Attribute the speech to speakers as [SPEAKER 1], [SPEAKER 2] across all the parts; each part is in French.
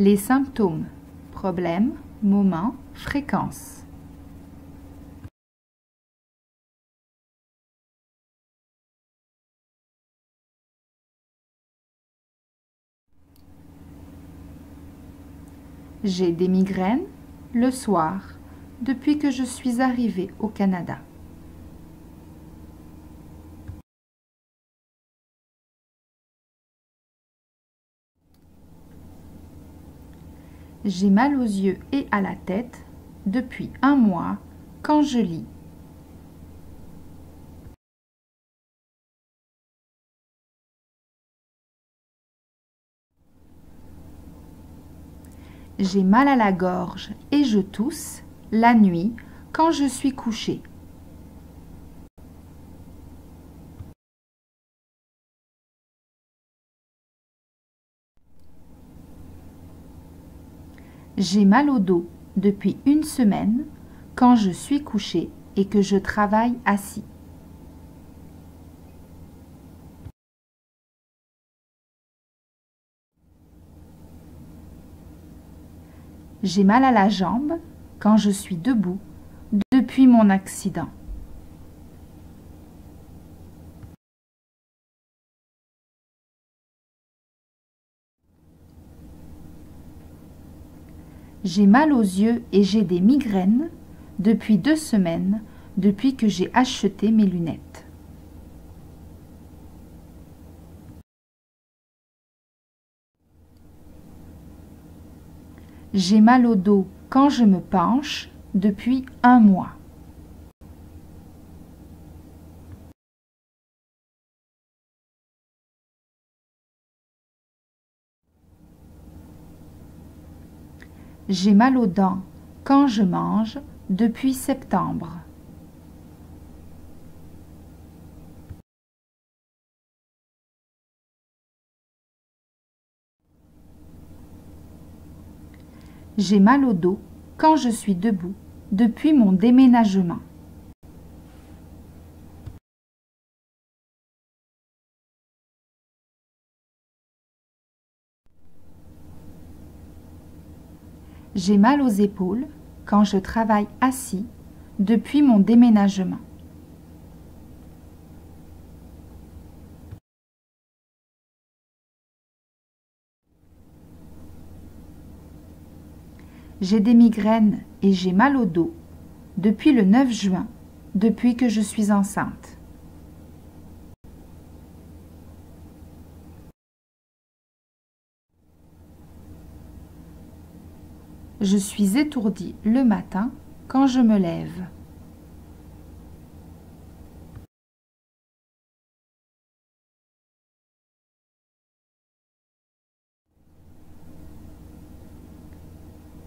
[SPEAKER 1] Les symptômes, problème, moment, fréquence. J'ai des migraines le soir depuis que je suis arrivée au Canada. J'ai mal aux yeux et à la tête depuis un mois quand je lis. J'ai mal à la gorge et je tousse la nuit quand je suis couchée. J'ai mal au dos depuis une semaine quand je suis couchée et que je travaille assis. J'ai mal à la jambe quand je suis debout depuis mon accident. J'ai mal aux yeux et j'ai des migraines depuis 2 semaines depuis que j'ai acheté mes lunettes. J'ai mal au dos quand je me penche depuis un mois. J'ai mal aux dents quand je mange depuis septembre. J'ai mal au dos quand je suis debout depuis mon déménagement. J'ai mal aux épaules quand je travaille assis depuis mon déménagement. J'ai des migraines et j'ai mal au dos depuis le 9 juin, depuis que je suis enceinte. Je suis étourdie le matin quand je me lève.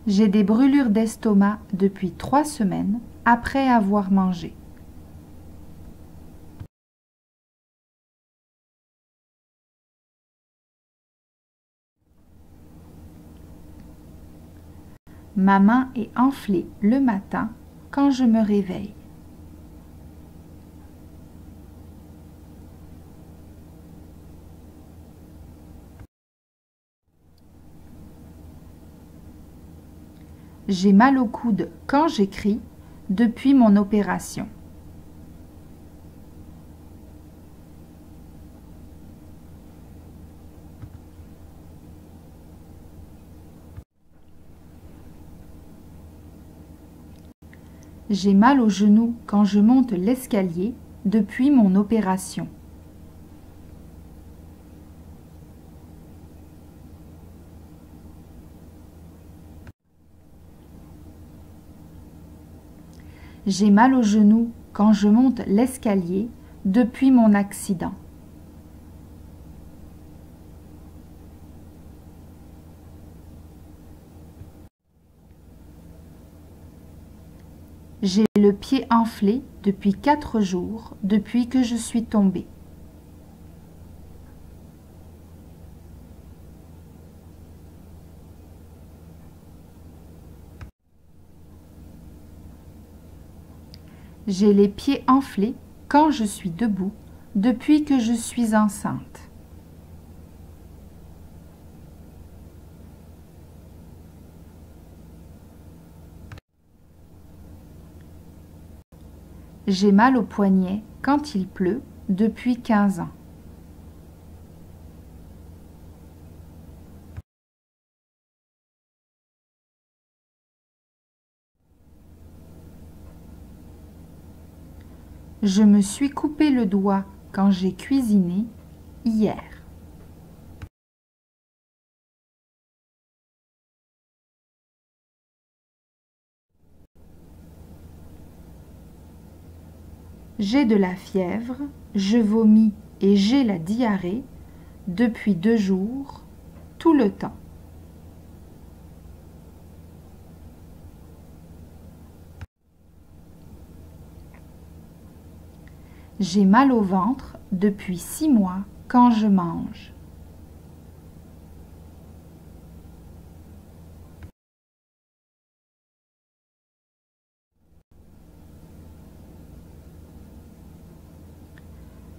[SPEAKER 1] J'ai des brûlures d'estomac depuis 3 semaines après avoir mangé. Ma main est enflée le matin quand je me réveille. J'ai mal au coude quand j'écris depuis mon opération. J'ai mal au genou quand je monte l'escalier depuis mon opération. J'ai mal au genou quand je monte l'escalier depuis mon accident. J'ai le pied enflé depuis 4 jours depuis que je suis tombée. J'ai les pieds enflés quand je suis debout depuis que je suis enceinte. J'ai mal au poignet quand il pleut depuis 15 ans. Je me suis coupé le doigt quand j'ai cuisiné hier. J'ai de la fièvre, je vomis et j'ai la diarrhée depuis 2 jours, tout le temps. J'ai mal au ventre depuis 6 mois quand je mange.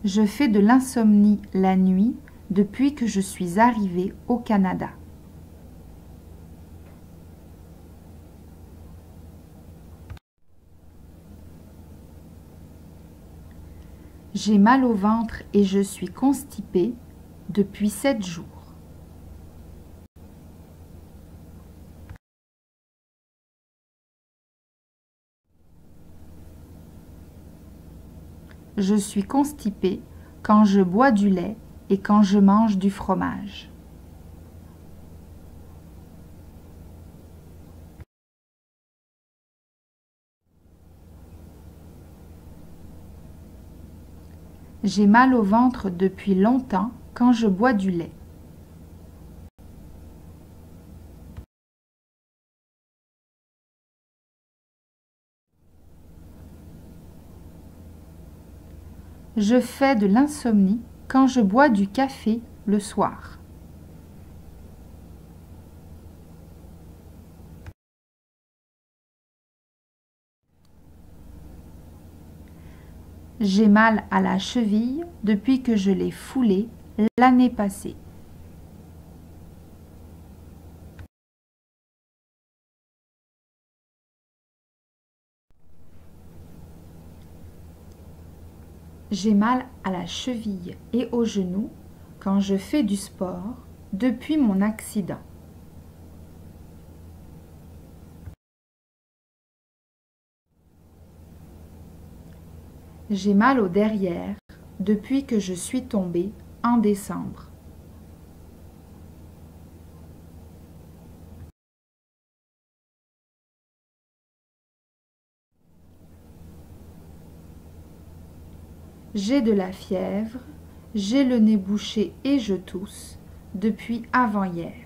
[SPEAKER 1] Je fais de l'insomnie la nuit depuis que je suis arrivée au Canada. J'ai mal au ventre et je suis constipée depuis 7 jours. Je suis constipée quand je bois du lait et quand je mange du fromage. J'ai mal au ventre depuis longtemps quand je bois du lait. Je fais de l'insomnie quand je bois du café le soir. J'ai mal à la cheville depuis que je l'ai foulée l'année passée. J'ai mal à la cheville et au genou quand je fais du sport depuis mon accident. J'ai mal au derrière depuis que je suis tombée en décembre. J'ai de la fièvre, j'ai le nez bouché et je tousse depuis avant-hier.